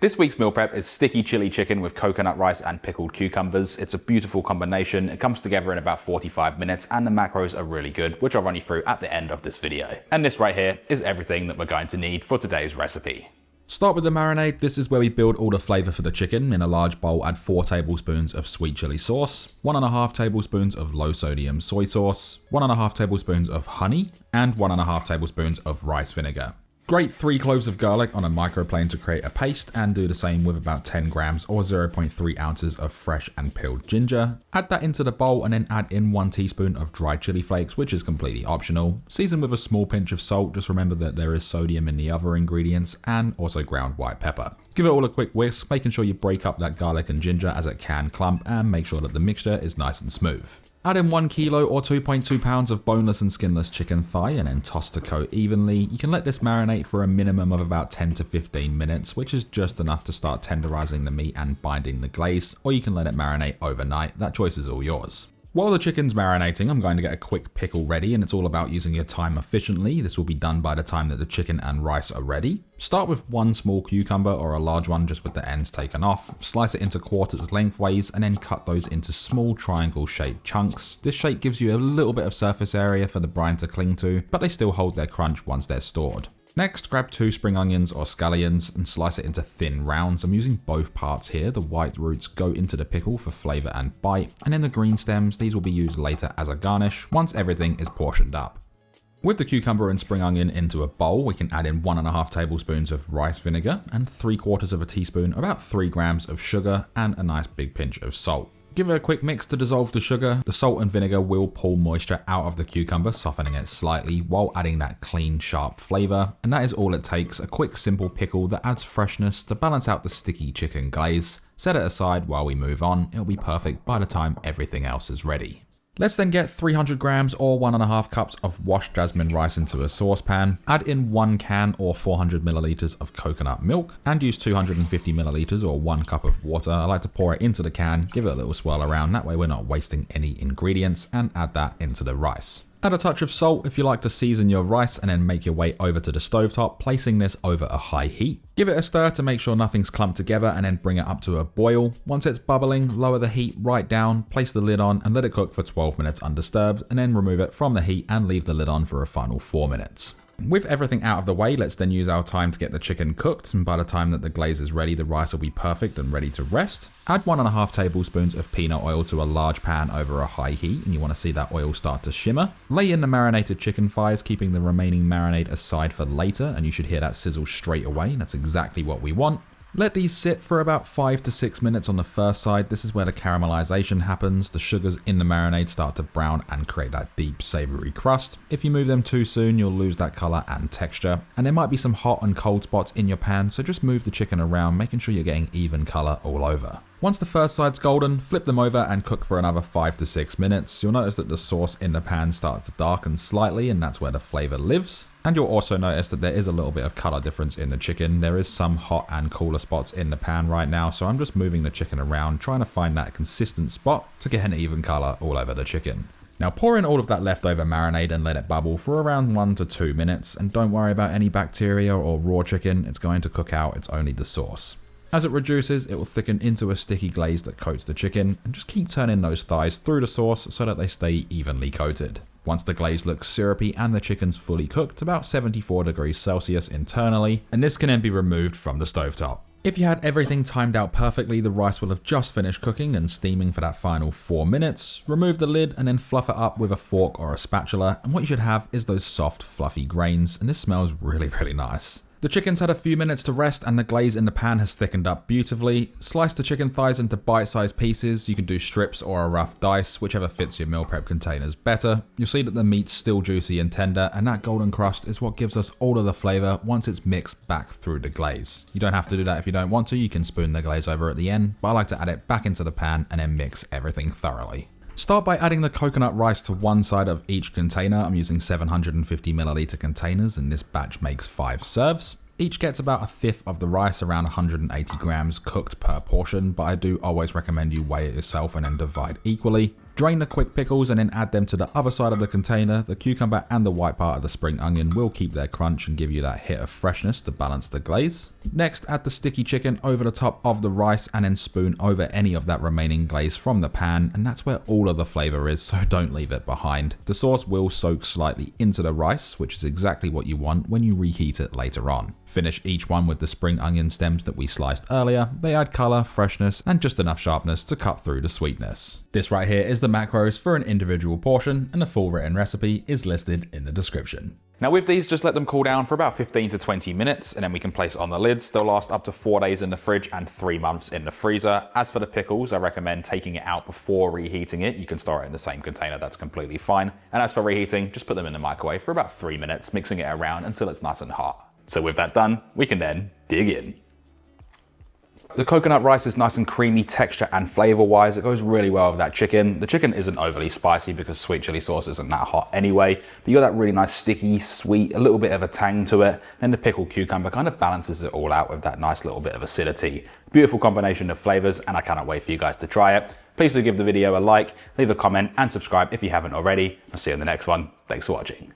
This week's meal prep is sticky chili chicken with coconut rice and pickled cucumbers. It's a beautiful combination. It comes together in about 45 minutes and the macros are really good, which I'll run you through at the end of this video. And this right here is everything that we're going to need for today's recipe. Start with the marinade. This is where we build all the flavour for the chicken. In a large bowl, add 4 tablespoons of sweet chili sauce, 1.5 tablespoons of low sodium soy sauce, 1.5 tablespoons of honey, and 1.5 tablespoons of rice vinegar. Grate 3 cloves of garlic on a microplane to create a paste, and do the same with about 10 grams or 0.3 ounces of fresh and peeled ginger. Add that into the bowl and then add in 1 teaspoon of dried chili flakes, which is completely optional. Season with a small pinch of salt, just remember that there is sodium in the other ingredients, and also ground white pepper. Give it all a quick whisk, making sure you break up that garlic and ginger as it can clump, and make sure that the mixture is nice and smooth. Add in 1 kilo or 2.2 pounds of boneless and skinless chicken thigh and then toss to coat evenly. You can let this marinate for a minimum of about 10 to 15 minutes, which is just enough to start tenderizing the meat and binding the glaze, or you can let it marinate overnight. That choice is all yours. While the chicken's marinating, I'm going to get a quick pickle ready, and it's all about using your time efficiently. This will be done by the time that the chicken and rice are ready. Start with 1 small cucumber or a large one just with the ends taken off. Slice it into quarters lengthways and then cut those into small triangle shaped chunks. This shape gives you a little bit of surface area for the brine to cling to, but they still hold their crunch once they're stored. Next, grab 2 spring onions or scallions and slice it into thin rounds. I'm using both parts here. The white roots go into the pickle for flavour and bite, and then the green stems, these will be used later as a garnish once everything is portioned up. With the cucumber and spring onion into a bowl, we can add in 1.5 tablespoons of rice vinegar and 3/4 of a teaspoon, about 3 grams of sugar, and a nice big pinch of salt. Give it a quick mix to dissolve the sugar. The salt and vinegar will pull moisture out of the cucumber, softening it slightly while adding that clean, sharp flavour. And that is all it takes, a quick, simple pickle that adds freshness to balance out the sticky chicken glaze. Set it aside while we move on. It'll be perfect by the time everything else is ready. Let's then get 300 grams or 1.5 cups of washed jasmine rice into a saucepan. Add in 1 can or 400 milliliters of coconut milk and use 250 milliliters or 1 cup of water. I like to pour it into the can, give it a little swirl around, that way we're not wasting any ingredients, and add that into the rice. Add a touch of salt if you like to season your rice, and then make your way over to the stovetop, placing this over a high heat. Give it a stir to make sure nothing's clumped together and then bring it up to a boil. Once it's bubbling, lower the heat right down, place the lid on and let it cook for 12 minutes undisturbed, and then remove it from the heat and leave the lid on for a final 4 minutes. With everything out of the way, let's then use our time to get the chicken cooked, and by the time that the glaze is ready, the rice will be perfect and ready to rest. Add 1.5 tablespoons of peanut oil to a large pan over a high heat, and you want to see that oil start to shimmer. Lay in the marinated chicken thighs, keeping the remaining marinade aside for later, and you should hear that sizzle straight away. That's exactly what we want. Let these sit for about 5 to 6 minutes on the first side. This is where the caramelization happens. The sugars in the marinade start to brown and create that deep savory crust. If you move them too soon, you'll lose that color and texture. And there might be some hot and cold spots in your pan, so just move the chicken around, making sure you're getting even color all over. Once the first side's golden, flip them over and cook for another 5 to 6 minutes. You'll notice that the sauce in the pan starts to darken slightly, and that's where the flavor lives. And you'll also notice that there is a little bit of color difference in the chicken. There is some hot and cooler spots in the pan right now, so I'm just moving the chicken around, trying to find that consistent spot to get an even color all over the chicken. Now pour in all of that leftover marinade and let it bubble for around 1 to 2 minutes, and don't worry about any bacteria or raw chicken. It's going to cook out, it's only the sauce. As it reduces, it will thicken into a sticky glaze that coats the chicken, and just keep turning those thighs through the sauce so that they stay evenly coated. Once the glaze looks syrupy and the chicken's fully cooked, about 74 degrees Celsius internally, and this can then be removed from the stovetop. If you had everything timed out perfectly, the rice will have just finished cooking and steaming for that final 4 minutes. Remove the lid and then fluff it up with a fork or a spatula, and what you should have is those soft, fluffy grains, and this smells really, really nice. The chicken's had a few minutes to rest and the glaze in the pan has thickened up beautifully. Slice the chicken thighs into bite-sized pieces. You can do strips or a rough dice, whichever fits your meal prep containers better. You'll see that the meat's still juicy and tender, and that golden crust is what gives us all of the flavor once it's mixed back through the glaze. You don't have to do that if you don't want to. You can spoon the glaze over at the end, but I like to add it back into the pan and then mix everything thoroughly. Start by adding the coconut rice to one side of each container. I'm using 750 milliliter containers, and this batch makes 5 serves. Each gets about 1/5 of the rice, around 180 grams cooked per portion, but I do always recommend you weigh it yourself and then divide equally. Drain the quick pickles and then add them to the other side of the container. The cucumber and the white part of the spring onion will keep their crunch and give you that hit of freshness to balance the glaze. Next, add the sticky chicken over the top of the rice and then spoon over any of that remaining glaze from the pan, and that's where all of the flavour is, so don't leave it behind. The sauce will soak slightly into the rice, which is exactly what you want when you reheat it later on. Finish each one with the spring onion stems that we sliced earlier. They add colour, freshness, and just enough sharpness to cut through the sweetness. This right here is the macros for an individual portion, and the full written recipe is listed in the description. Now with these, just let them cool down for about 15 to 20 minutes and then we can place on the lids. They'll last up to 4 days in the fridge and 3 months in the freezer. As for the pickles, I recommend taking it out before reheating it. You can store it in the same container, that's completely fine. And as for reheating, just put them in the microwave for about 3 minutes, mixing it around until it's nice and hot. So with that done, we can then dig in. The coconut rice is nice and creamy texture and flavor wise. It goes really well with that chicken. The chicken isn't overly spicy because sweet chili sauce isn't that hot anyway, but you got that really nice sticky, sweet, a little bit of a tang to it. And the pickled cucumber kind of balances it all out with that nice little bit of acidity. Beautiful combination of flavors, and I cannot wait for you guys to try it. Please do give the video a like, leave a comment and subscribe if you haven't already. I'll see you in the next one. Thanks for watching.